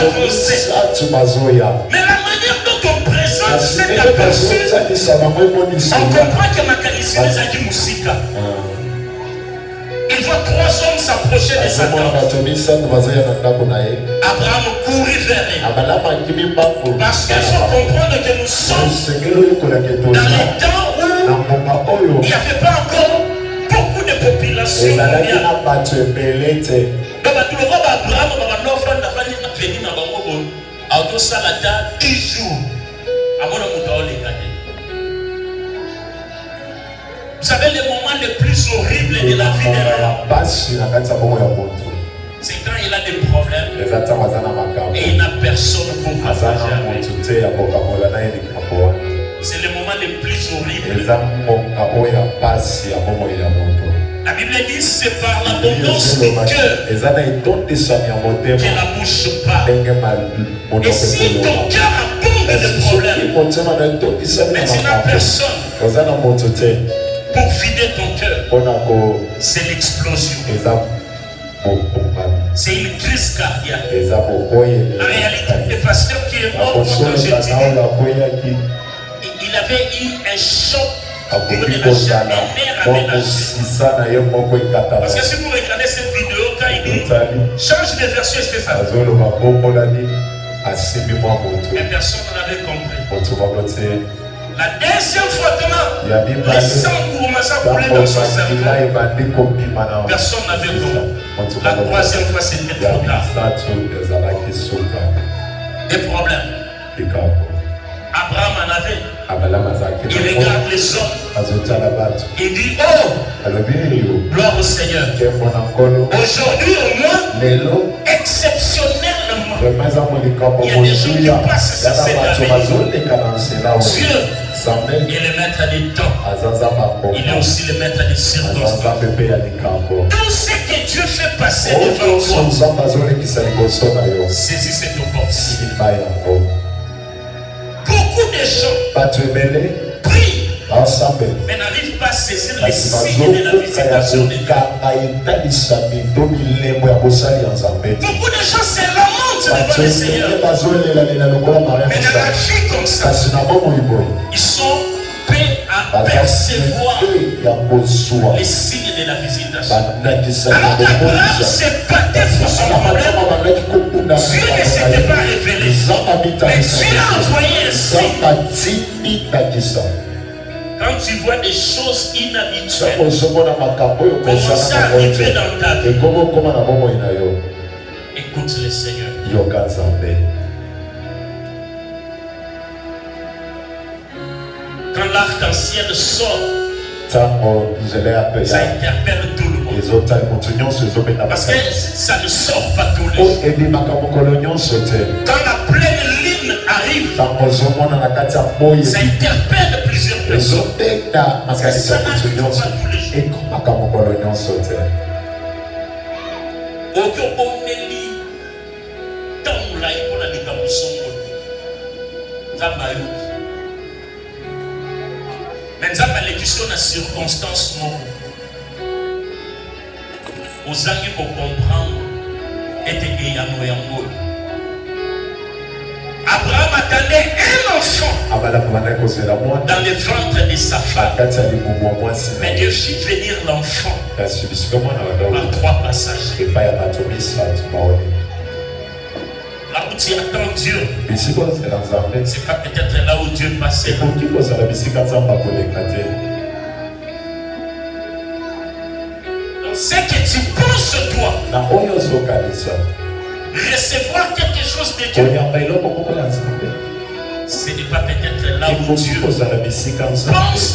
avancé. Mais la manière dont on présente cet aperçu, on comprend que Makalissi les a dit Moussika. Il voit 3 hommes s'approcher de Satan. Abraham courit vers eux. Parce qu'il faut comprendre que nous sommes dans les temps où il n'y avait pas encore beaucoup de population mondiale. Donc, Abraham a 10 jours. Vous savez, le moment le plus horrible de la vie de l'homme, c'est quand il a des problèmes et il n'a personne pour partager avec. C'est le moment le plus horrible. La Bible dit c'est par l'abondance du cœur que la bouche parle. Et si ton cœur abonde de problèmes, mais tu n'as personne pour vider ton cœur, c'est l'explosion. C'est une crise cardiaque. La réalité, le pasteur qui est mort, quand je dis, il avait eu un choc pour ne la jamais aménager. Parce que si vous regardez cette vidéo, quand il dit change de version, je fais ça. Mais personne n'avait compris. La deuxième fois, le sang commençait à couler dans son cerveau. Personne n'avait compris. La troisième fois, c'était trop tard. Des problèmes. Abraham en avait. Il regarde les hommes. Il dit, oh, gloire au Seigneur. Aujourd'hui au moins, exceptionnellement, il y a des gens qui passent sur cette année. Dieu est le maître des temps. Il est aussi le maître des circonstances. Tout ce que Dieu fait passer devant toi, saisis cette opportunité. Beaucoup de gens prient, mais n'arrivent pas à saisir les signes de la visitation de Dieu. Beaucoup de gens se lamentent devant le Seigneur. Mais dans la vie comme ça, ils sont prêts à percevoir les signes de la visitation. Alors qu'Abraham se battait pour son problème, Dieu ne s'était pas révélé. Mais Dieu a envoyé un signe. Quand tu vois des choses inhabituelles commencer à arriver dans ta vie, écoute le Seigneur. Quand l'arc-en-ciel sort, ça interpelle tout le monde. Parce que ça ne sort pas tous les jours. Quand la pleine lune arrive, ça interpelle plusieurs personnes. Parce que ça n'arrive pas tous les jours. Mais nous avons l'édition de circonstances non. Aux amis pour comprendre était Eyano. Abraham attendait un enfant dans le ventre de sa femme. Mais Dieu fit venir l'enfant par 3 passages. Là où tu attends Dieu, c'est pas peut-être là où Dieu passait. Donc, ce que tu penses toi, recevoir quelque chose de Dieu, ce n'est pas peut-être là où Dieu pense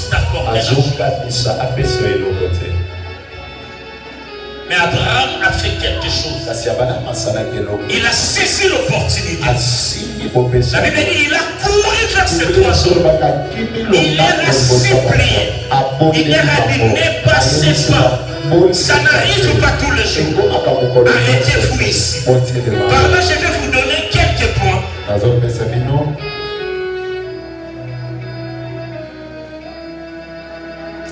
t'accorder l'argent. Mais Abraham a fait quelque chose. Il a saisi l'opportunité. La Bible dit il a couru vers ces 3 hommes. Il leur a supplié. Il leur a dit ne passez pas. Ça n'arrive pas tous les jours. Arrêtez-vous ici. Par là, je vais vous donner quelques points.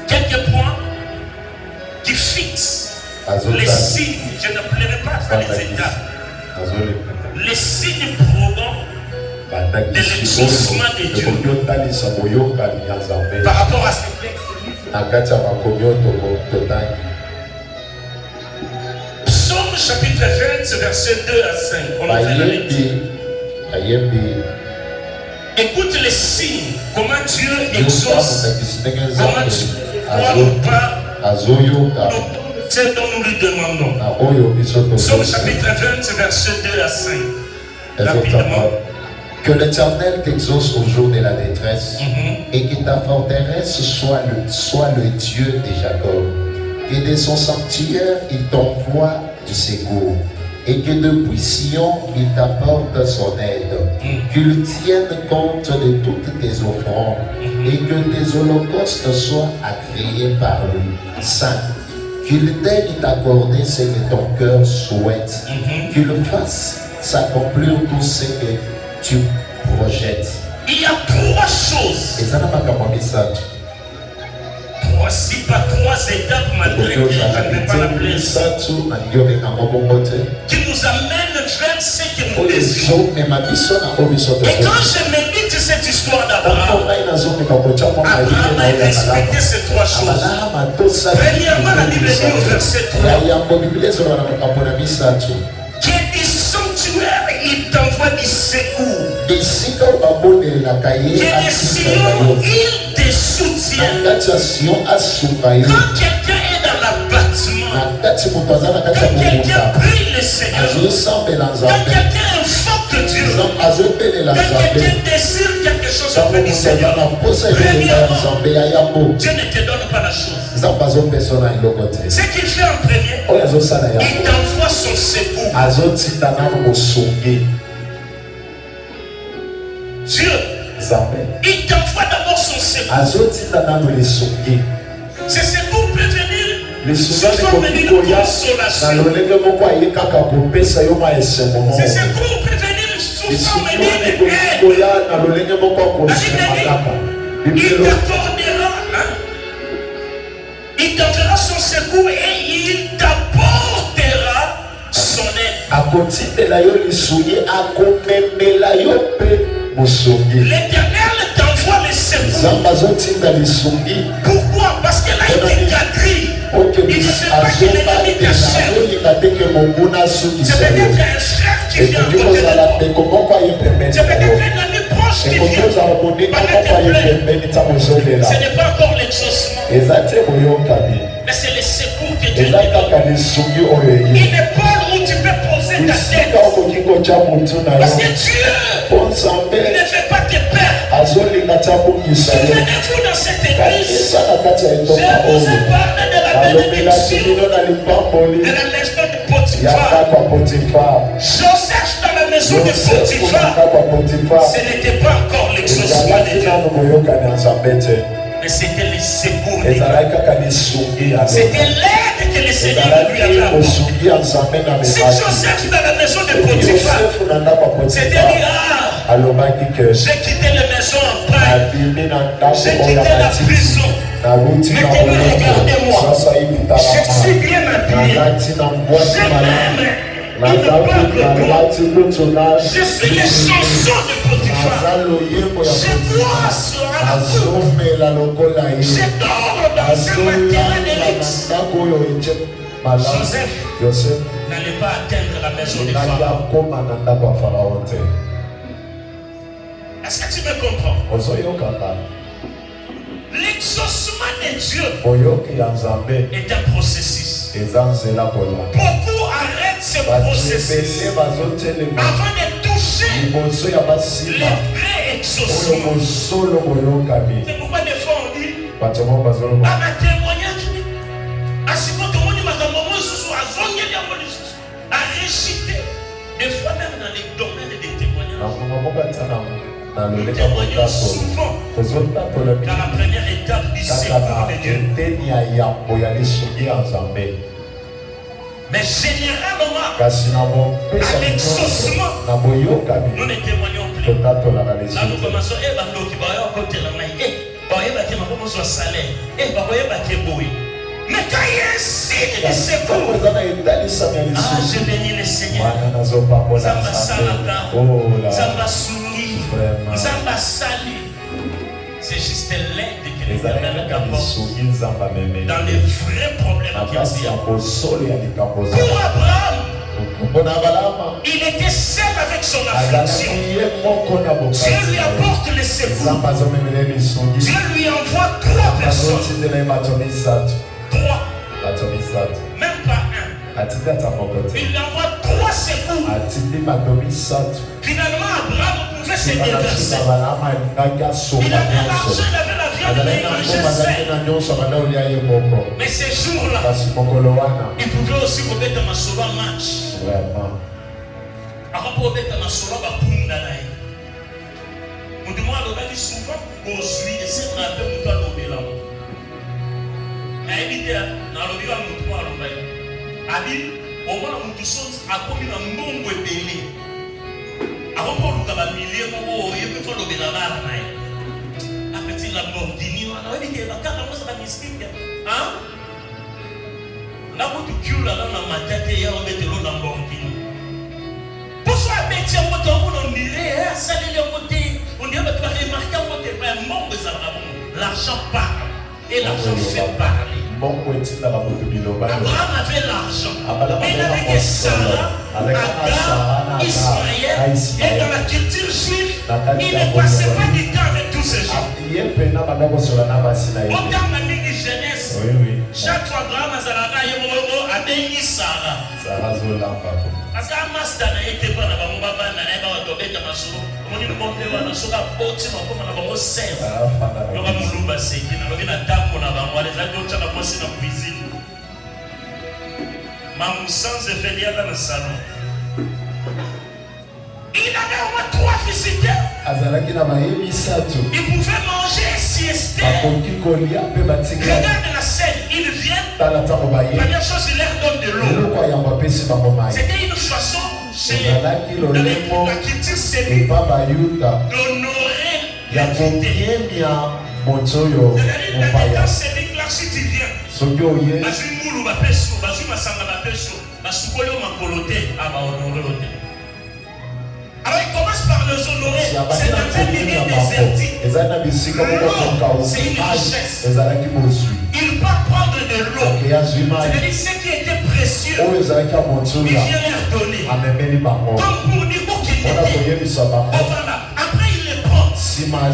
Quelques points qui fixent les signes. Je ne plairai pas dans les étapes. les signes probants de l'exaucement de Dieu. Par rapport à ce texte, Psaume chapitre 20, verset 2 à 5. On a fait la lecture. Écoute les signes, comment Dieu exauce, comment tu crois ou pas, c'est dont nous lui demandons. Psaume chapitre 20, verset 2 à 5. Rapidement. Que l'Éternel t'exauce au jour de la détresse et que ta forteresse soit le Dieu de Jacob. Que de son sanctuaire il t'envoie du secours et que depuis Sion il t'apporte son aide. Qu'il tienne compte de toutes tes offrandes et que tes holocaustes soient agréés par lui. Saint, qu'il daigne t'accorder ce que ton cœur souhaite. Qu'il fasse s'accomplir tout ce que tu projettes. Il y a trois choses. Voici pas trois étapes malgré que je ne peux pas l'appeler, qui nous amènent vers ce que nous désirons. Et quand je médite cette histoire d'Abraham, Abraham a respecté ces trois choses. Premièrement, la Bible dit au verset 3 que du sanctuaire il t'envoie du secours. Que des Sion il te soutient. Quand quelqu'un est dans l'abattement, quand quelqu'un prie le Seigneur, quand quelqu'un invoque Dieu, quand quelqu'un désire quelque chose auprès du Seigneur, premièrement, Dieu ne te donne pas la chose. Ce qu'il fait en premier, il t'envoie son secours. Dieu, il t'envoie d'abord son secours. Ce secours peut venir sous forme d'une consolation. Ce secours peut venir sous forme d'une aide. Il t'enverra son secours et il t'apportera son aide. L'Éternel t'envoie les secours. Pourquoi? Parce qu'elle a été gâtée. Il ne fait pas que l'ennemi t'achète. C'est peut-être un frère qui vient à côté de toi. C'est peut-être un ami proche qui vient pendant tes plaies. Ce n'est pas encore l'exaucement. Mais c'est le secours que Dieu te donne. Il est pas où tu peux poser ta tête. Parce que Dieu ne fait pas tes pères. Souvenez-vous dans cette église, je vous ai parlé de la bénédiction de la maison de Potiphar. Joseph dans la maison de Potiphar, ce n'était pas encore l'exaucement de Dieu. Mais c'était le secours de Dieu. C'était l'aide que le Seigneur lui avait apportée. Si Joseph dans la maison de Potiphar, c'était dit, j'ai quitté la maison en paix, j'ai quitté la prison. Maintenant regardez-moi, je suis bien habillé, je m'aime. Il ne parle de toi. Je suis les chansons de Potiphar. Je bois sur la coupe. Je dors dans un matériel de luxe. Joseph n'allait pas atteindre la maison de Pharaon. Est-ce que tu me comprends? L'exaucement de Dieu est un processus. Beaucoup arrêtent ce processus avant de toucher le vrai exaucement. C'est pourquoi des fois on dit à ma témoignage, à ce que tout le monde a récité. Des fois même dans les domaines des témoignages. Nous témoignons souvent dans la première étape du secours de Dieu. Mais généralement, à l'exaucement, nous ne témoignons plus. Là, nous commençons, Mais quand il y a un signe de secours, je bénis le Seigneur. Zamba Salaka, Zamba Souni, Zamba Sali. C'est juste l'aide que l'Éternel apporte dans les vrais problèmes qu'il y a. Pour Abraham, il était seul avec son affliction. Dieu lui apporte le secours. Dieu lui envoie 3 personnes. 3. Même pas un. Il lui envoie 3 secours. Finalement, Abraham pouvait se déverser. Il avait l'argent, il avait la viande, mais ces jours-là, il pouvait aussi remettre ma solo en match. Avant de mettre ma solo en punda. On demande à souvent qu'on suit et c'est un peu de l'obéla. Et dans l'obéla, nous trouvons l'obéla. Abi, au moins, nous tous à commis un nombre de délais. Avant de nous avoir milliers, il peut faire l'obéla. Après, Lamborghini, on a dit que la carte de mystique. Hein? On a beaucoup de cul là dans ma tête et on met de l'eau Lamborghini. Pour ça, on dirait, ça les côté, on dirait que tu vas remarquer un côté, l'argent parle et l'argent fait parler. Abraham avait l'argent, mais il avait que Sarah, Agar, Ismaël, et dans la culture juive, il ne passait pas du temps avec tous ces gens. Au temps de la jeunesse, chaque fois Abraham a béni Sarah. Parce que Master n'était pas dans le baba, n'a pas masolo. On dit le monde de la soga porte, on comme on a beau serve. On va nous l'oubasser. On va venir table on a beau les adultes on a passé dans la cuisine. Maman sans effet dans le salon. Il avait au moins 3 visiteurs. Il pouvait manger et siester. Regarde la scène, ils viennent. Première chose, il leur donne de l'eau. C'était une façon chez la culture sémite d'honorer l'invité. C'est-à-dire, dans ces sémites là, si tu viens, vas-y moulou, vas-y masanga, vas-y makoloté, ah bah honorer. Alors il commence par les honorer. C'est dans un milieu désertique. C'est une richesse. Il part prendre de l'eau. C'est-à-dire ce qui était précieux. Il vient leur donner. Comme pour dire qu'il était. Voilà. Après il les prend.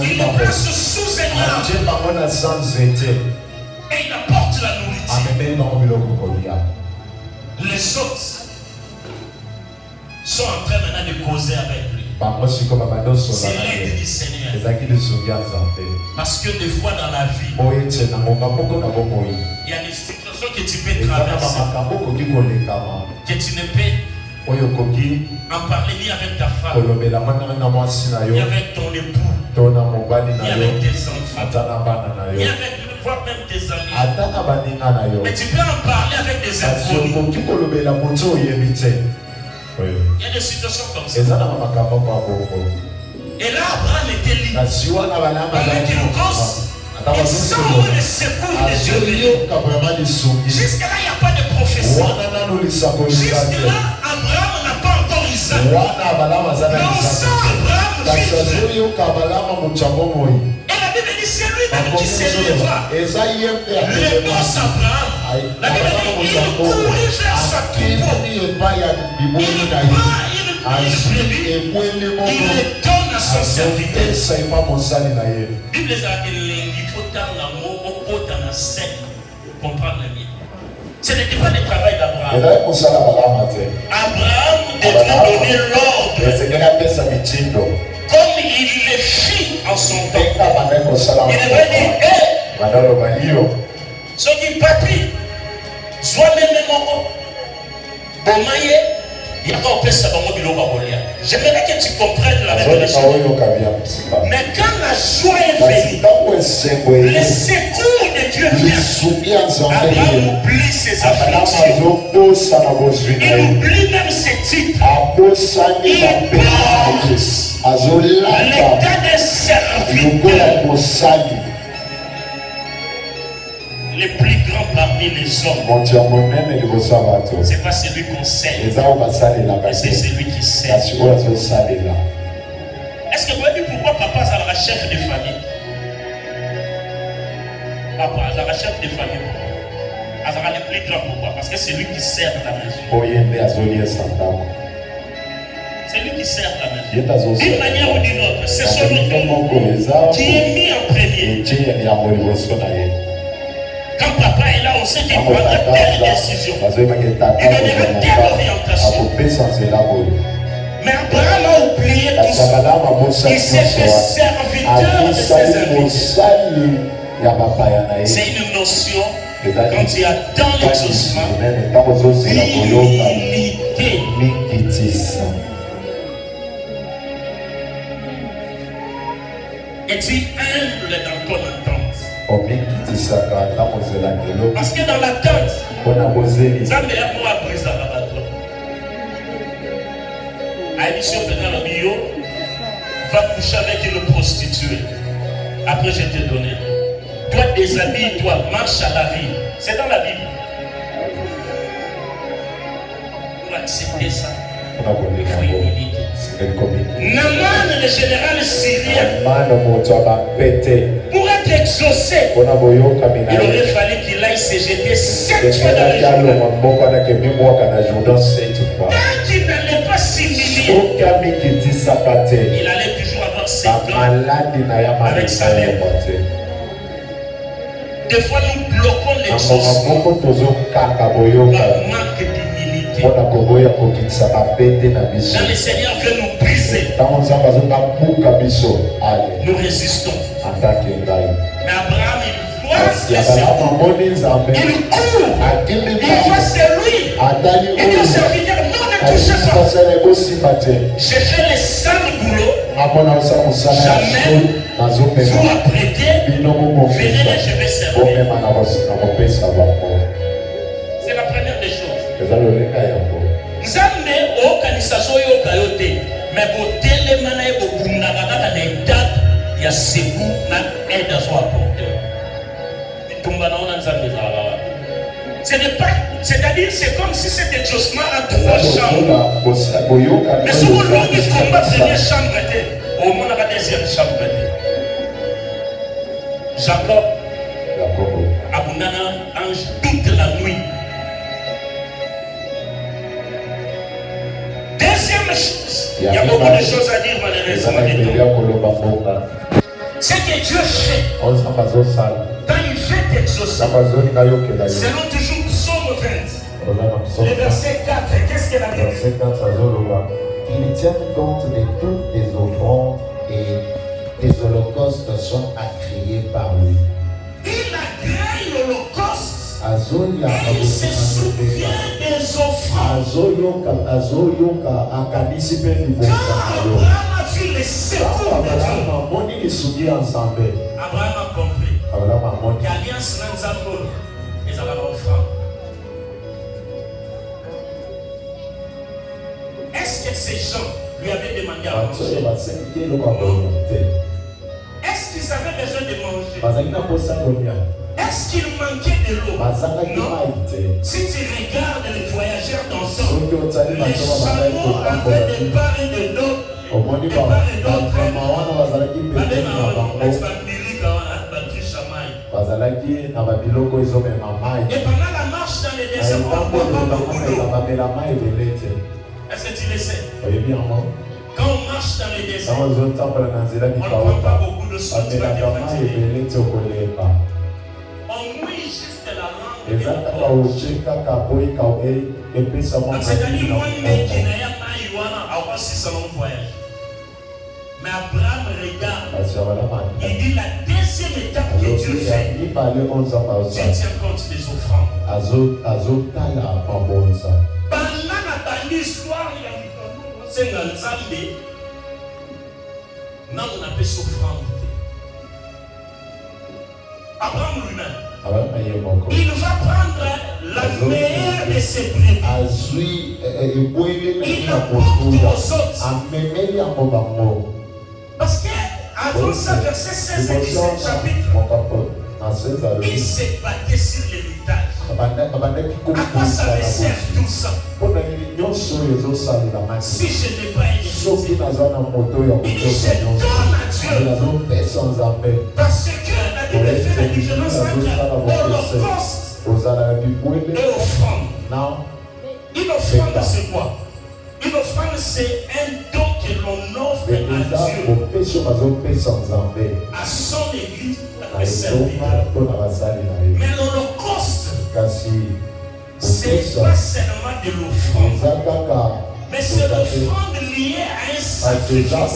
Il les place sous un arbre. Et il apporte la nourriture. Les autres sont en train maintenant de causer avec lui. C'est l'aide du Seigneur. Parce que des fois dans la vie, il y a des situations que tu peux traverser, que tu ne peux en parler ni avec ta femme, ni avec ton époux, ni avec tes enfants, ni avec voire même tes amis. Mais tu peux en parler avec des inconnus. Il y a des situations comme ça. Et là, Abraham était libre. Avec une grosse, il sent le secours de Dieu. Jusque-là, il n'y a pas de prophétie. Jusque-là, Abraham n'a pas encore Isaac. Mais on sent Abraham vivre. Et la Bible dit, c'est lui-même qui s'élèvera. Le boss Abraham. La Bible dit, il courait vers sa troupeau. Il donne à son serviteur. La Bible dit qu'il faut tendre l'amour au côté dans la scène pour comprendre le bien. Ce n'était pas le travail d'Abraham. Abraham devait donner l'ordre. Comme il le fit en son temps. Il devait dire, hé, ce qui papi, soit même mon bomaye, il y a encore plus de j'aimerais que tu comprennes la révélation. Mais quand la joie est venue, le secours de Dieu vient. Abraham oublie ses afflictions. Il oublie même ses titres. Il passe l'état des serviteurs. le plus grand parmi les hommes, c'est pas celui qu'on sait, mais c'est celui qui sait. Est-ce que vous voyez pourquoi papa est le chef de famille? Papa est le chef de famille. Il est le plus grand pourquoi? Parce que c'est lui qui sert la maison. C'est lui qui sert la maison. D'une manière ou d'une autre, c'est son nom qui est mis en premier. Quand papa est là, on sait qu'il prendra telle décision. Il donnera telle orientation. Mais Abraham a oublié tout ça. Il s'est fait serviteur de ses amis. C'est une notion, quand il y a dans l'exaucement, l'humilité. Et tu humble dans ton attente. Parce que dans l'attente, ça me a pris à la bataille. À l'émission pendant le bio, va coucher avec une prostituée. Après, je t'ai donné. Toi, déshabille-toi, marche à la vie. C'est dans la Bible. Pour accepter ça, il faut humilité. Naaman, le général syrien, pour être exaucé, il aurait fallu qu'il aille se jeter 7 fois dans le Jourdain. Tant qu'il n'allait pas s'humilier, il allait toujours avoir ses dents avec sa mère. Des fois, nous bloquons l'exaucement par manque d'humilité. Quand le Seigneur veut nous briser, nous résistons. Mais Abraham, il voit le Seigneur. Il court. Il voit c'est lui. Il dit au serviteur, non, ne touchez pas. J'ai fait les sales boulots. Jamais vous apprêtez. Venez, je vais servir. C'est la première des choses. Nzambe okanisa soyo kayote mais botele mana ebo bundaka kaka na étape ya seku na aide so apporter itumba naona nzambe zala. Ce n'est pas, c'est-à-dire c'est comme si cet exaucement a 3 chambres. Mais si vous l'avez combat première chambre était au monde la deuxième chambre était. Jacob abundana ange toute la nuit. Deuxième chose, il y a beaucoup de choses à dire malheureusement. C'est que Dieu fait. Quand il fait exaucer, selon toujours Psaume 20, le verset 4, qu'est-ce qu'il a dit? Il tient compte de toutes les offrandes et les holocaustes sont agréés par lui. Il agrée l'holocauste. Il se souvient des offrandes. Quand Abraham a vu les secours de Dieu, Abraham a compris qu'alliance Nanzambo, ils avaient l'offrande. Est-ce que ces gens lui avaient demandé à manger? Est-ce qu'ils avaient besoin de manger? Est-ce qu'il manquait de l'eau? Non. Si tu regardes les voyageurs d'ensemble, les chameaux avaient des barils de l'eau, des barils d'autres. Et pendant la marche dans les déserts, on boit pas beaucoup d'eau. Est-ce que tu le sais? Quand on marche dans les déserts, on ne prend pas beaucoup de soins. On mouille juste la langue. C'est-à-dire moi mec qui n'a pas eu un salon voyage. Mais Abraham regarde. Il dit la deuxième étape que Dieu fait. Dieu tient compte des offrandes. Pendant la histoire, il y a c'est un Zambé. Non, on appelle offrande. Abraham lui-même. Il va prendre la meilleure de ses brebis. Il apporte aux autres. Parce que avant ça, verset 16 et 17 chapitre, Il s'est battu sur l'héritage. À quoi ça me sert tout ça? Si je n'ai pas été, il dit je donne à Dieu. Parce que la Bible fait la différence entre holocauste et offrande. Une offrande, c'est quoi? Une offrande, c'est un don que l'on offre à Dieu, à son église, à ses serviteurs. Mais l'holocauste, c'est pas seulement de l'offrande, mais c'est l'offrande liée à un sacrifice.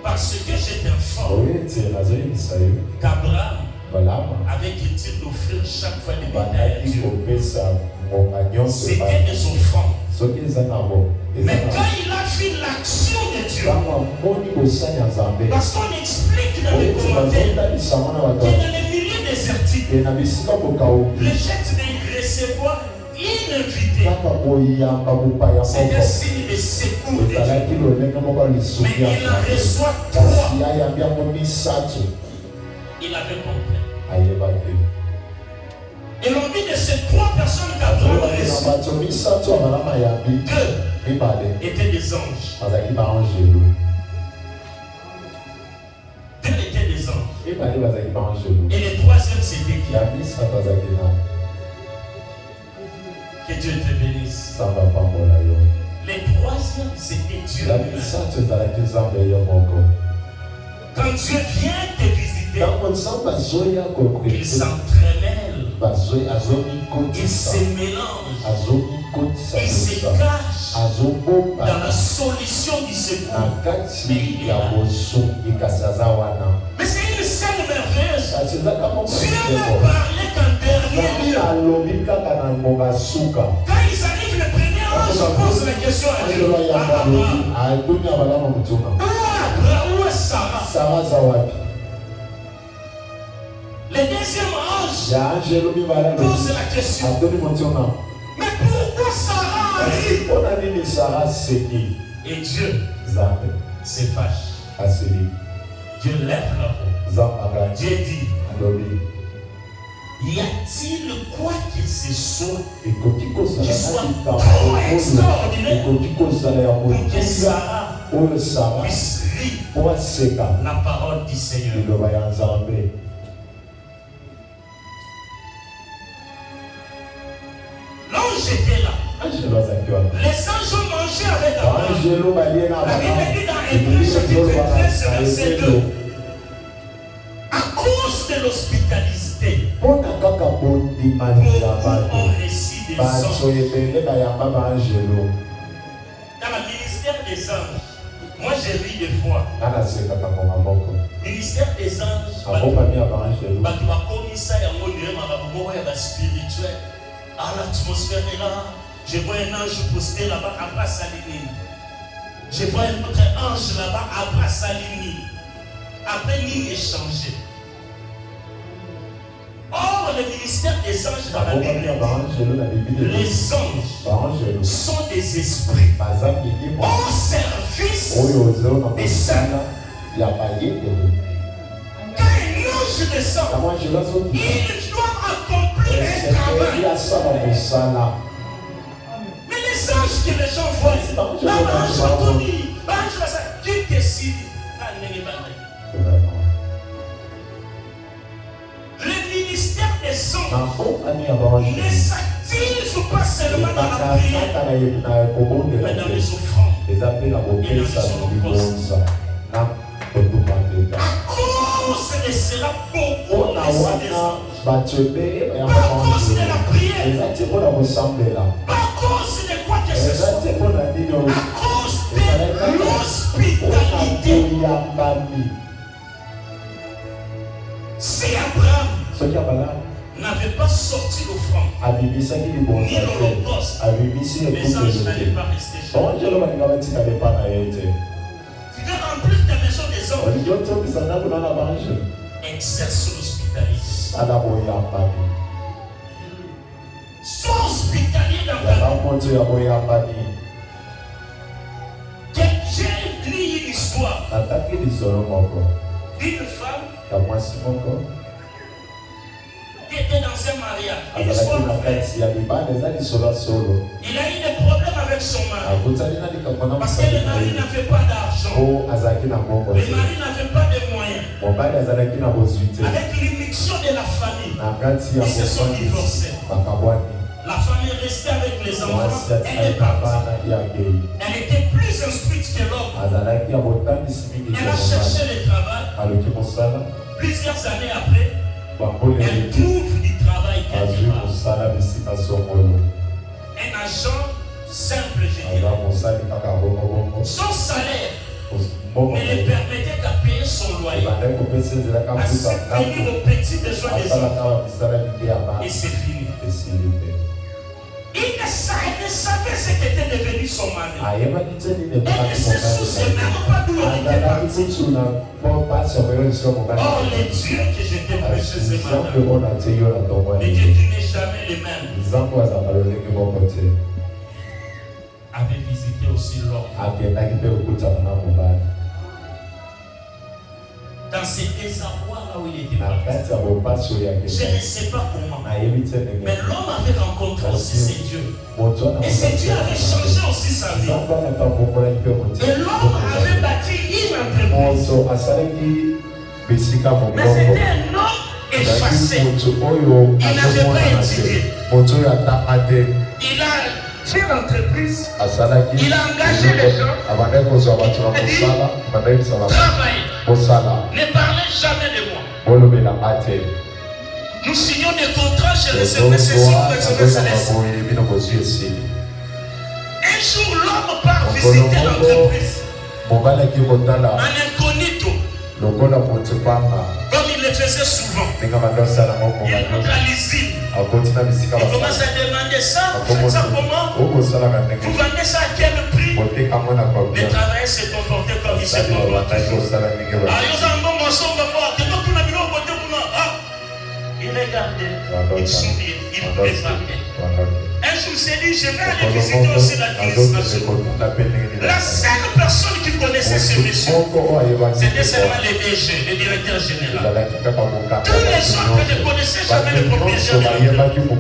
Parce que je t'informe qu'Abraham avait été d'offrir chaque fois des bétails à Dieu. C'était des offrandes. Mais quand il a fait l'action de Dieu, parce qu'on explique dans les commentaires que dans les milieux désertiques, le fait de recevoir une invitée, c'est un signe de secours de Dieu. Mais il en reçoit 3. Il avait compris. Et l'on dit de ces 3 personnes qu'Abraham a reçues, 2 étaient des anges. 2 étaient des anges. Et le 3e c'était qui? Que Dieu te bénisse. Le 3e c'était Dieu. Quand Dieu vient te visiter, il s'entremêle, il se mélange, il se cache dans la solution du secours. Mais c'est une scène merveilleuse. Dieu m'a parlé qu'en dernier, quand ils arrivent, le premier ange pose la question à Dieu. Où est Sarah? Le deuxième ange pose la question. Mais pourquoi Sarah arrive? Et Dieu se fâche. Dieu lève la voix. Dieu dit, y a-t-il quoi que ce soit qui soit trop extraordinaire pour que Sarah puisse lire la parole du Seigneur? L'ange était là. Les anges ont mangé avec Abraham. La Bible dit dans Hébreux chapitre 13 verset 2. À cause de l'hospitalité, pour on récit des anges. Dans le ministère des anges, moi j'ai ri des fois. Ministère des anges, spirituel. Ah, l'atmosphère est là. Je vois un ange posté là-bas à Brassalini. Je vois un autre ange là-bas à Brassalini. Après, il est changé. Or, le ministère des anges dans la Bible, les anges sont des esprits au service des saints. Quand un ange descend, il doit accomplir un travail. Mais les anges que les gens voient, l'ange va tout dire, l'ange va dire, tu décides. Le ministère des anges ne s'active pas seulement dans la prière, mais dans les offrandes et dans les holocaustes. À cause de cela, beaucoup décident des anges. Pas à cause de la prière, pas à cause de quoi que ce soit, à cause de l'hospitalité. Si Abraham n'avait pas sorti l'offrande, ni l'holocauste, les anges n'allaient pas rester chez lui. Tu veux remplir ta maison des anges. Exerce l'hospitalité. Sois hospitalier dans ta vie. d'une femme qui était dans un mariage. Il a eu des problèmes avec son mari. Parce que le mari n'avait pas d'argent. Le mari n'avait pas de moyens. Avec l'immixtion de la famille, ils se sont divorcés. La femme est restée avec les enfants. Elle est partie. Elle était plus instruite que l'homme. Elle a cherché le travail. Plusieurs années après, elle trouve du travail quelque part. Un agent simple, je dirais. Son salaire ne lui permettait qu'à payer son loyer, à subvenir aux petits besoins des enfants. Et c'est fini. Il ne savait ce qu'était devenu son mari. Elle ne se souciait même pas d'où elle était partie. Oh, les dieux que j'étais prêché ce matin. Les dieux qui n'est jamais les mêmes. Avait visité aussi l'homme. Dans ces désarrois là où il était parti. Je ne sais pas comment. Mais l'homme avait rencontré aussi ses dieux. Et ces dieux avaient changé aussi sa vie. Et l'homme avait bâti une entreprise. Mais c'était un homme effacé. Il n'avait pas étudié. Il a fait l'entreprise. Il a engagé les gens. Il a dit, travaillez. Ne parlez jamais de moi. Nous signons des contrats, je recevrai ceci, vous recevez ceci. Un jour, l'homme part visiter l'entreprise. En incognito. Comme il le faisait souvent. Il rentre à l'usine. Il commence à demander ça, vous faites ça comment? Vous vendez ça à quel prix? Les travailleurs se comportaient comme ils se comportent toujours. Il regardait, il souriait, il préparait. Un jour, il s'est dit, je vais aller visiter aussi l'administration. La seule personne qui connaissait ce monsieur, c'était seulement le DG, le directeur général. Tous les gens qui ne connaissaient jamais le propriétaire de l'entreprise.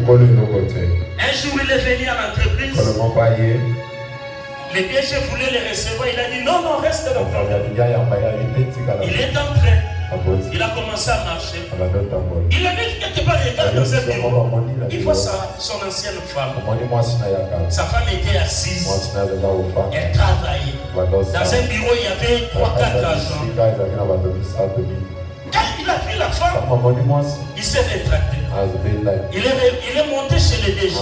Un jour, il est venu à l'entreprise. Le DG voulait le recevoir. Il a dit, non, non, reste là. Il est entré. Il a commencé à marcher. Il a dit quelque part, il était dans un bureau. Il voit son ancienne femme. Sa femme était assise. Elle travaillait. Dans un bureau, il y avait 3-4 agents. Quand il a pris la femme, il s'est rétracté. Il est monté chez le DG.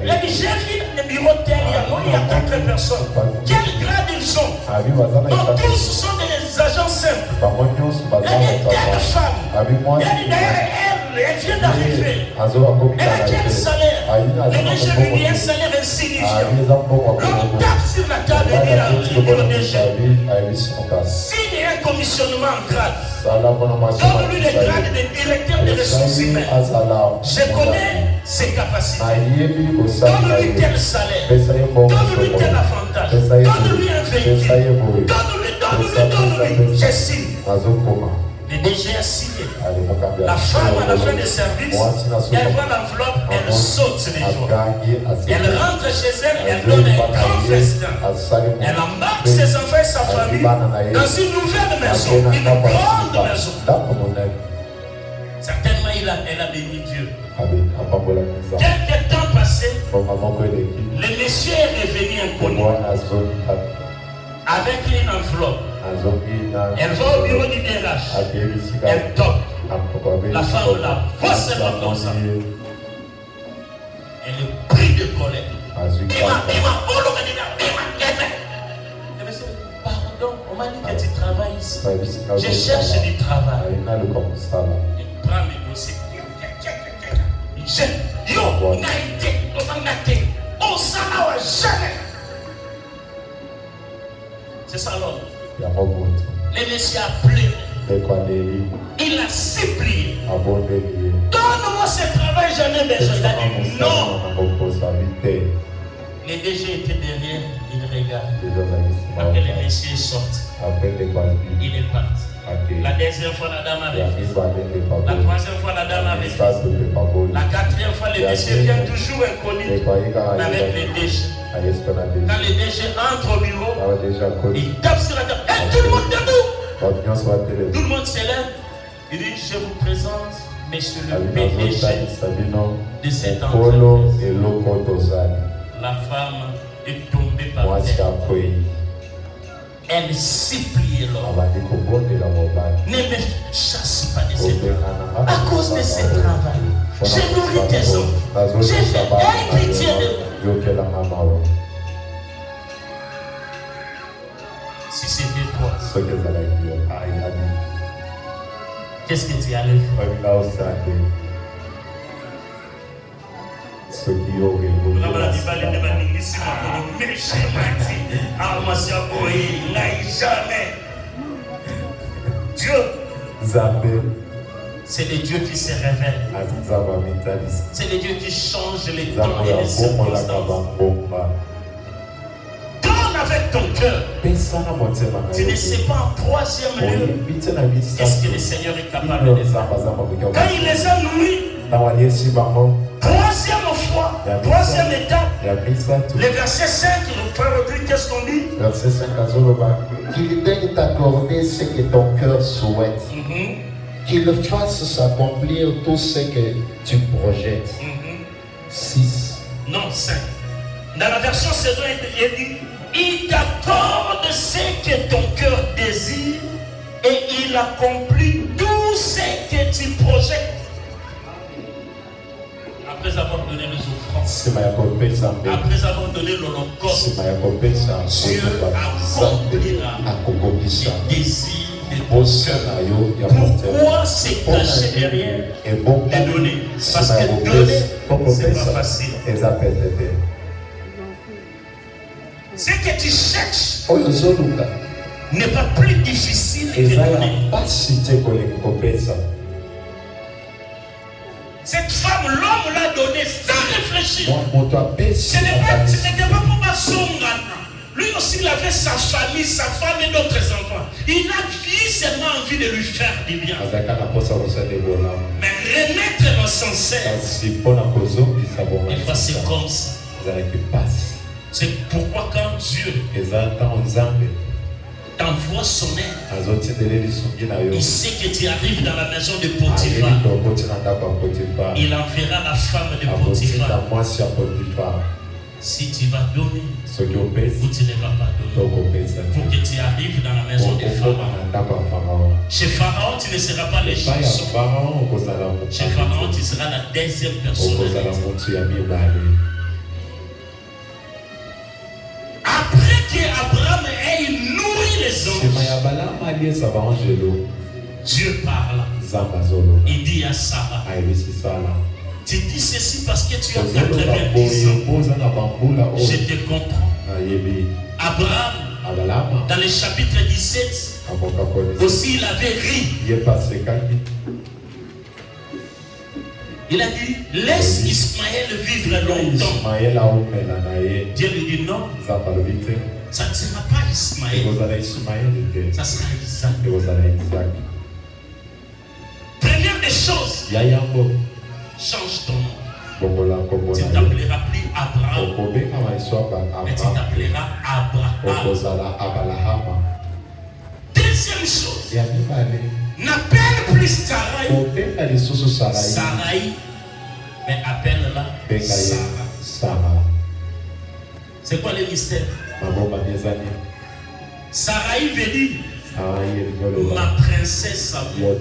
Il a dit, j'ai vu dans le bureau tel, il y a 4 personnes. Quel grade ils sont? Donc tous sont des agents simples. Il y a une telle femme. Il y a une elle vient d'arriver. Elle a quel salaire? Le DG lui dit un salaire insignifiant. L'homme tape sur la table et dit au DG, s'il y a un commissionnement en grade, donne-lui le grade de directeur des ressources humaines. Je connais ses capacités. Donne-lui tel salaire. Donne-lui tel avantage. Donne-lui un véhicule. Donne-lui. Je signe. Le DG a signé. La femme, à la fin du service, elle voit l'enveloppe, elle saute les jours. Elle rentre chez elle, elle donne un grand festin. Elle embarque ses enfants et sa famille dans une nouvelle maison, une grande maison. Certainement, elle a béni Dieu. Quelques temps passé, le monsieur est revenu inconnu avec une enveloppe. Elle va au bureau du DRH. Elle toque. La femme la voit seulement comme ça. Elle est prise de colère. Pardon, on m'a dit que tu travailles ici. Je cherche du travail. Elle prend mes dossiers. Il jette. Yo, naïté, naïté. On s'en a jamais. C'est ça l'homme. Le monsieur a pleuré. Il a supplié. Donne-moi ce travail, j'en ai besoin. Il a dit non. Le DG était derrière, il regarde. Après le monsieur est sorti. Il est parti. La deuxième fois, la dame avait fait. La troisième fois, la dame avait fait. La quatrième fois, le monsieur vient toujours inconnu avec les déchets. Quand les déchets entrent au bureau, il tape sur la table. Et tout le monde debout. Tout le monde s'élève. Il dit, je vous présente monsieur le PDG de cette entreprise. La femme est tombée par terre. Elle suppliait l'homme. Ne me chasse pas de ce travail. À cause de ce travail, j'ai nourri tes hommes. J'ai fait pitié de moi. Si c'était toi, qu'est-ce que tu allais faire? Dieu, c'est le Dieu qui se révèle. C'est le Dieu qui change les temps et les circonstances. Donne avec ton cœur. Tu ne sais pas en troisième lieu qu'est-ce que le Seigneur est capable de faire. Quand il les a nourris, troisième fois, troisième étape, le verset 5, le frère Rodrigue, qu'est-ce qu'on dit? Verset 5, qu'il daigne t'accorder ce que ton cœur souhaite. Qu'il fasse s'accomplir tout ce que tu projettes. 6. Non, 5. Dans la version saison, il dit, il t'accorde ce que ton cœur désire et il accomplit tout ce que tu projettes. Après avoir donné les offrances, après avoir donné l'holocauste, Dieu accomplira les désirs de ton cœur. Pourquoi se cacher derrière et donner? Parce que donner, c'est pas facile. Ce que tu cherches n'est pas plus difficile que donner. Cette femme, l'homme l'a donnée sans réfléchir. Ce n'était pas pour Masongana. Lui aussi, il avait sa famille, sa femme et d'autres enfants. Il a visiblement envie de lui faire du bien. Mais remettre le sincère, des fois c'est comme ça. C'est pourquoi quand Dieu t'envoie son aide, il sait que tu arrives dans la maison de Potiphar. Il enverra la femme de Potiphar. Si tu vas donner ou tu ne vas pas donner, pour que tu arrives dans la maison de Pharaon. Chez Pharaon, tu ne seras pas le juge. Chez Pharaon, tu seras la deuxième personne. Après qu'Abraham ait nourri les anges, Dieu parle. Il dit à Sarah, tu dis ceci parce que tu as 90 ans. Je te comprends. Abraham, dans le chapitre 17, aussi il avait ri. Il a dit, laisse Ismaël vivre longtemps. Dieu lui dit non, ça ne sera pas Ismaël, ça sera Isaac. Première des choses, change ton nom. Tu ne t'appelleras plus Abraham, mais tu t'appelleras Abraham. Deuxième chose, n'appelle plus Sarai, mais appelle-la Sarah. C'est quoi le mystère? Sarai veut dire ma princesse à moi.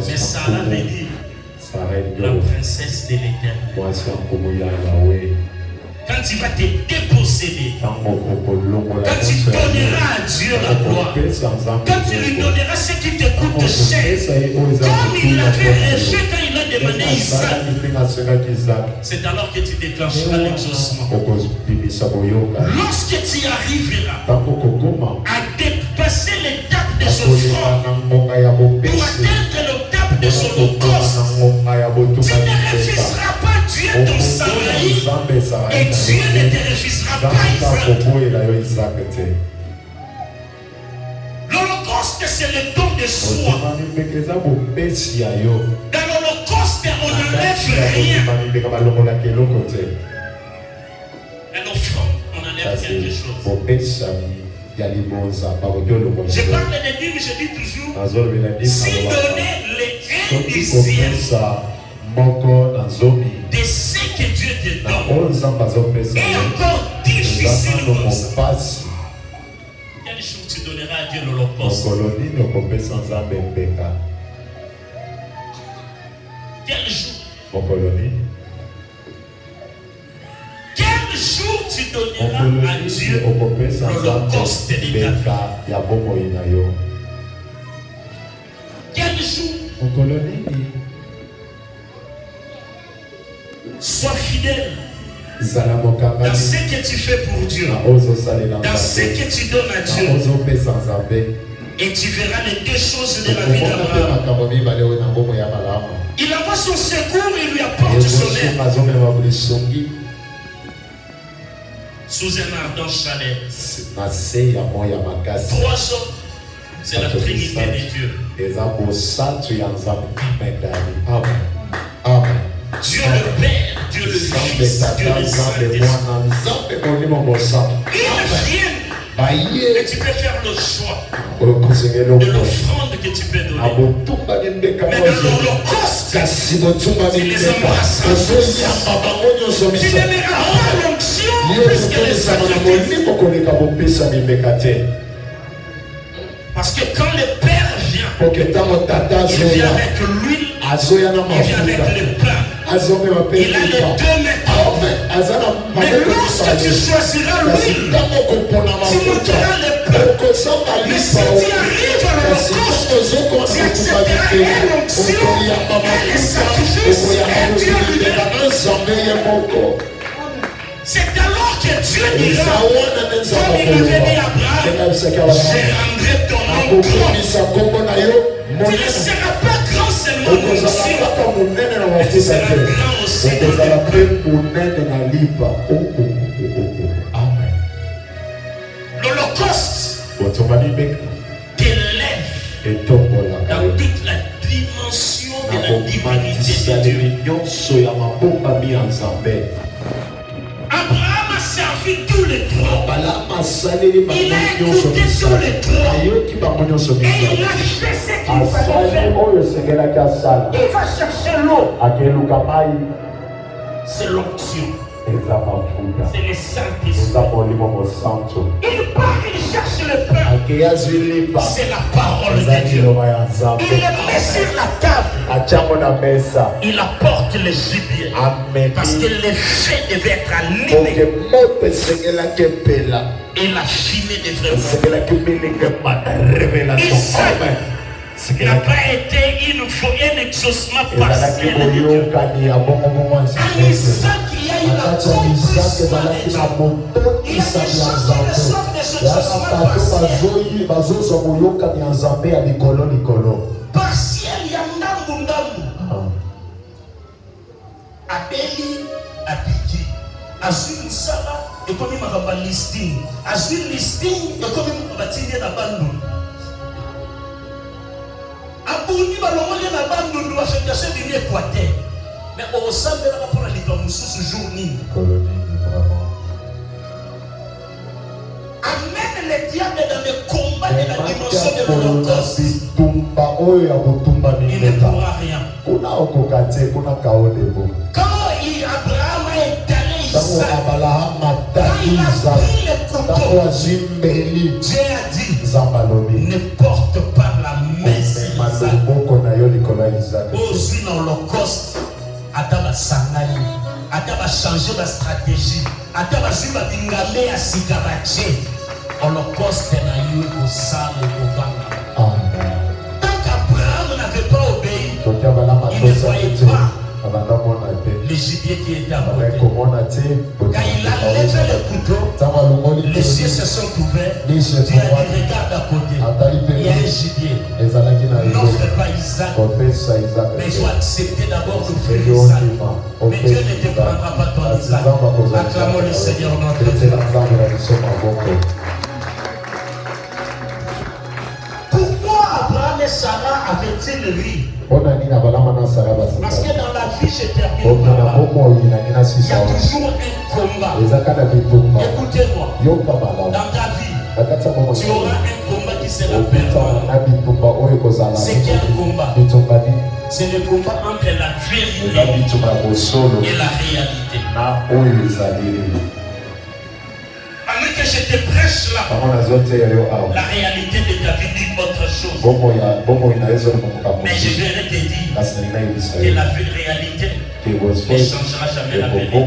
Mais Sarah veut dire la princesse de l'Éternel. Quand tu vas te déposséder, quand tu donneras à Dieu la gloire, quand tu lui donneras ce qui te coûte cher, comme il l'avait reçu quand il a demandé Isaac, c'est alors que tu déclencheras l'exaucement. Lorsque tu arriveras à dépasser l'étape des offrandes pour atteindre l'étape des holocaustes, tu ne refuseras pas Dieu ton Sarai et Dieu ne te refusera pas Isaac. L'Holocauste, c'est le don de soi. Dans l'Holocauste, on n'enlève rien. Un offrande, on enlève quelque chose. Je parle de dîmes, je dis toujours, si donner les 1 dixième de ce que Dieu te donne est encore difficile comme ça, quel jour tu donneras à Dieu l'Holocauste? Quel jour? Quel jour tu donneras à Dieu l'Holocauste de ta vie? Quel jour? Sois fidèle dans ce que tu fais pour Dieu, dans ce que tu donnes à Dieu, et tu verras les deux choses de la vie d'Abraham. Il envoie son secours, il lui apporte son aide sous un ardent chalet. 3 hommes, c'est la Trinité de Dieu. Dieu le Père, Dieu le Fils, Dieu le Saint-Esprit. Ils viennent, et tu peux faire le choix de l'offrande que tu peux donner. Mais dans l'Holocauste, tu les embrasseras tous. Tu n'aimeras pas l'onction plus que les sacrifices. Parce que quand le Père vient, il vient avec l'huile, il vient avec le pain. Il a les deux méthodes. Mais lorsque tu choisiras l'huile, tu monteras le pain. Mais si tu arrives à l'Holocauste, tu accepteras l'onction et les sacrifices et Dieu lui donnera. C'est alors que Dieu dira, comme il avait dit à Abraham, je rendrai ton nom grand. Tu ne seras pas grand seulement mon onction, mais tu seras grand aussi dans l'Holocauste t'élève dans toute la dimension de la divinité de Dieu. Abraham a servi tous les trois. Il a écouté tous les trois. Et il a fait ce qu'il fallait faire. Il va chercher l'eau. C'est l'onction. C'est le Saint-Esprit. Il part, il cherche le pain. C'est la parole de Dieu. Il le met sur la table. Il apporte le gibier. Parce que le feu devait être allumé. Et la fumée devrait voir. Isaac n'a pas été un exaucement partiel de Dieu. En Isaac, il y a eu la compréhension de Dieu. Il y a des choses qui reçoivent des exaucements partiels. Il y a ndambu. Abeli, Abiki. Azul Sala, et comme il m'a listing. Azul listing, et comme il m'a tiré la bande. Abouni balongoli na bandu doit se cacher de l'Équateur. Mais au sein de la pour la libre sous journée. Amène les diables dans le combat de la dimension de l'Holocauste. Il ne pourra rien. Quand Abraham a étalé Isaac, quand il a pris le couteau, Dieu a dit, ne porte pas la main sur Isaac. Aussi dans l'Holocauste, Adam a sangani, Adam a changé la stratégie, Adam a dit Babingame à Sigaraché. Holocauste n'a eu au sang et au banga. Tant qu'Abraham n'avait pas obéi, il ne voyait pas le gibier qui était à côté. Quand il a levé le couteau, les yeux se sont ouverts. Dieu a dit, regarde à côté. Il y a un gibier. N'offre pas Isaac. Mais il faut accepter d'abord d'offrir Isaac. Mais Dieu ne te prendra pas ton Isaac. Acclamons Acclamons le Seigneur notre Dieu. Pourquoi Abraham et Sarah avaient-ils ri? Parce que dans la vie, je termine par là. Il y a toujours un combat. Écoutez-moi. Dans ta vie, tu auras un combat qui sera permanent. C'est quel combat? C'est le combat entre la vérité et la réalité. Avant que je te prêche là, la réalité de ta vie dit autre chose. Mais je viens te dire que la réalité ne changera jamais la vérité.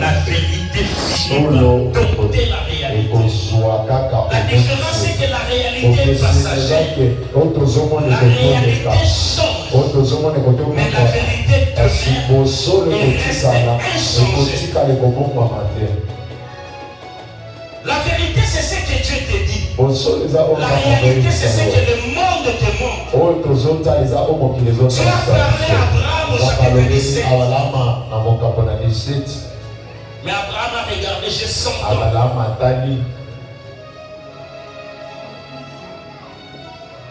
La vérité finit par dompter la réalité. La différence c'est que la réalité est passagère. La réalité change. Mais la vérité demeure et reste inchangée. La vérité, c'est ce que Dieu te dit. La réalité, c'est ce que le monde te montre. Tu as parlé à Abraham au chapitre 17. Mais Abraham a regardé, j'ai 100 ans.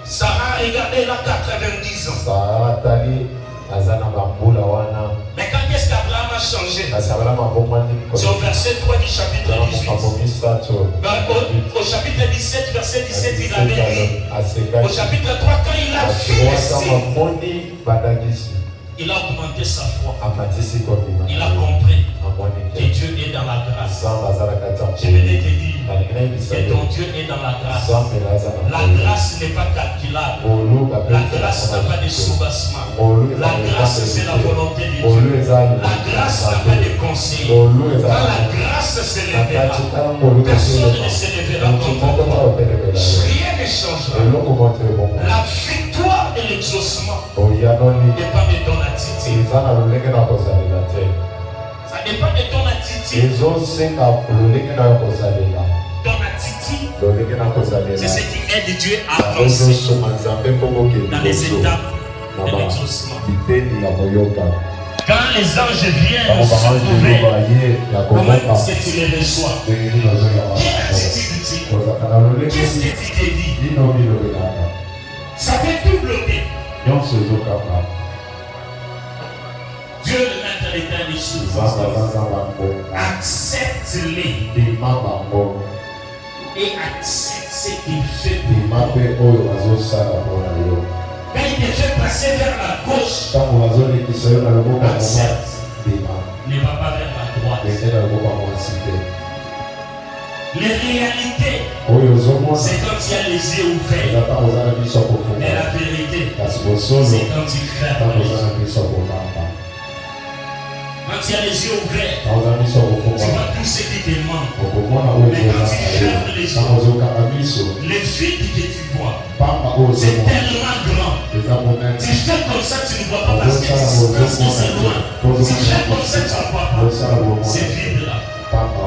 Sarah a regardé, il a 90 ans. Mais quand est-ce qu'Abraham a changé? C'est au verset 3 du chapitre 18. Au chapitre 17, verset 17, il avait dit. Au chapitre 3, quand il a vu les signes, il a augmenté sa foi. Il a compris que Dieu est dans la grâce. Je venais te dire que ton Dieu est dans la grâce. La grâce n'est pas calculable. La grâce n'a pas de soubassement. La grâce, c'est la volonté de Dieu. La grâce n'a pas de conseil. Quand la grâce se lèvera, personne ne se lèvera contre toi. Rien ne changera. La victoire et l'exaucement ne dépend de ton attitude. Ça dépend de ton attitude. Ton attitude, c'est ce qui aide Dieu à avancer dans les étapes de l'exaucement. Quand les anges viennent se trouver, comment est-ce que tu les reçois? Quelle attitude tu as? Qu'est-ce que tu t'es dit? Ça peut tout bloquer. Dieu, le maître éternel des choses, accepte-les et accepte ce qu'il fait pour toi. Quand il te fait passer vers la gauche, accepte. Ne va pas vers la droite. Les réalités, c'est quand il y a les yeux ouverts. Mais la vérité, c'est quand il ferme les yeux. Quand il y a les yeux ouverts, tu vois tout ce qui te manque. Mais quand tu fermes les yeux, le vide que tu vois, c'est tellement grand. Tu fais comme ça, tu ne vois pas parce que tu penses que c'est loin. Tu fais comme ça, tu ne vois pas. C'est vide là.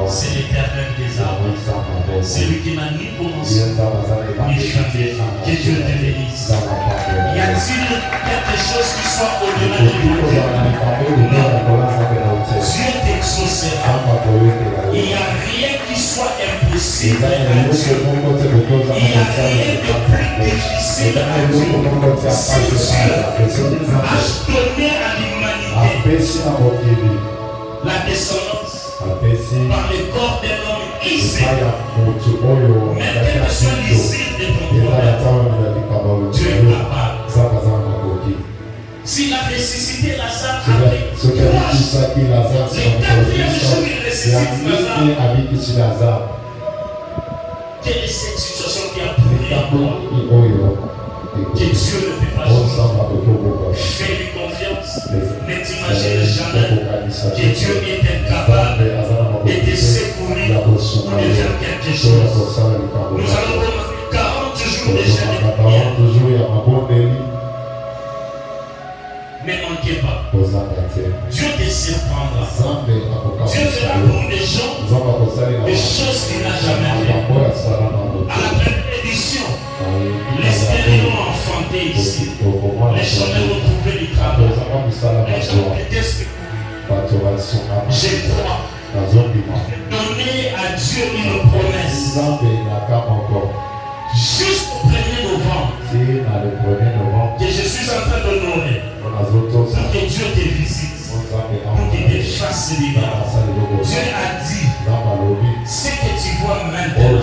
C'est l'éternel des armes. C'est lui qui n'a ni prononcé, ni chanté. Que Dieu te bénisse. Y a-t-il quelque chose qui soit au-delà de toi? Non. Dieu t'exaucera. Il n'y a rien qui soit impossible à Dieu. Il n'y a rien de plus difficile à Dieu. Si Dieu a donné à l'humanité la descendance par le corps d'un homme issu, même quelle que soit l'issue de ton corps, Dieu est capable. S'il a ressuscité Lazare après 3 jours, le 4e jour il ressuscite Lazare. Quelle est cette situation qui a pourri en toi? Que Dieu ne peut pas changer. Fais-lui confiance. Ne t'imagine jamais que Dieu est incapable de te secourir ou de faire quelque chose. Nous allons commencer 40 jours de jeûne et prière. Ne manquez pas. Dieu te surprendra. Dieu fera pour des gens des choses qu'il n'a jamais fait. À la première édition, les stéréos ont enfanté ici. Les chômeurs ont trouvé du travail. Les gens étaient secoués. Je crois Donner à Dieu une promesse. Juste au 1er novembre, que je suis en train d'honorer, pour que Dieu te visite, pour qu'il te fasse des miracles. Dieu a dit, ce que tu vois maintenant,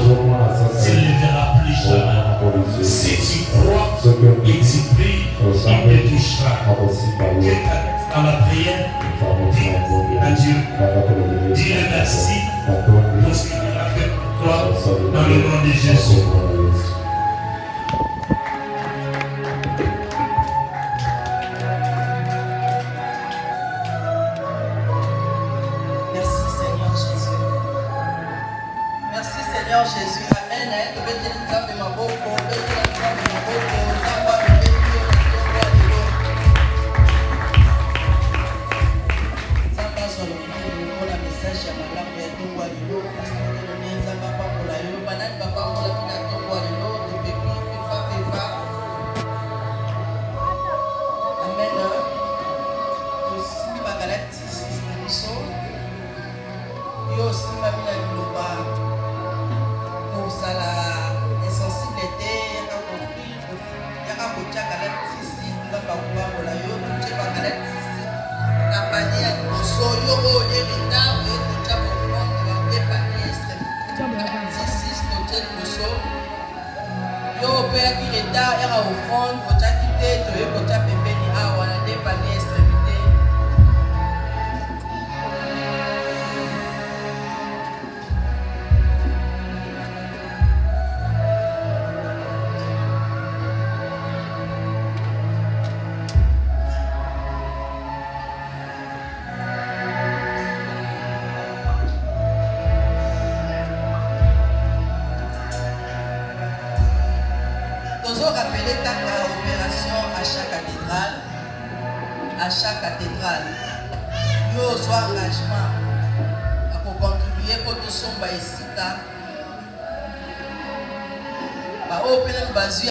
tu ne le verras plus jamais. Si tu crois et tu pries, il te touchera. Dans la prière, dis à Dieu, dis-le merci pour ce qu'il a fait pour toi, dans le nom de Jésus. Jésus, amen. À chaque cathédrale, il y a un engagement pour contribuer pour tout son baïsika.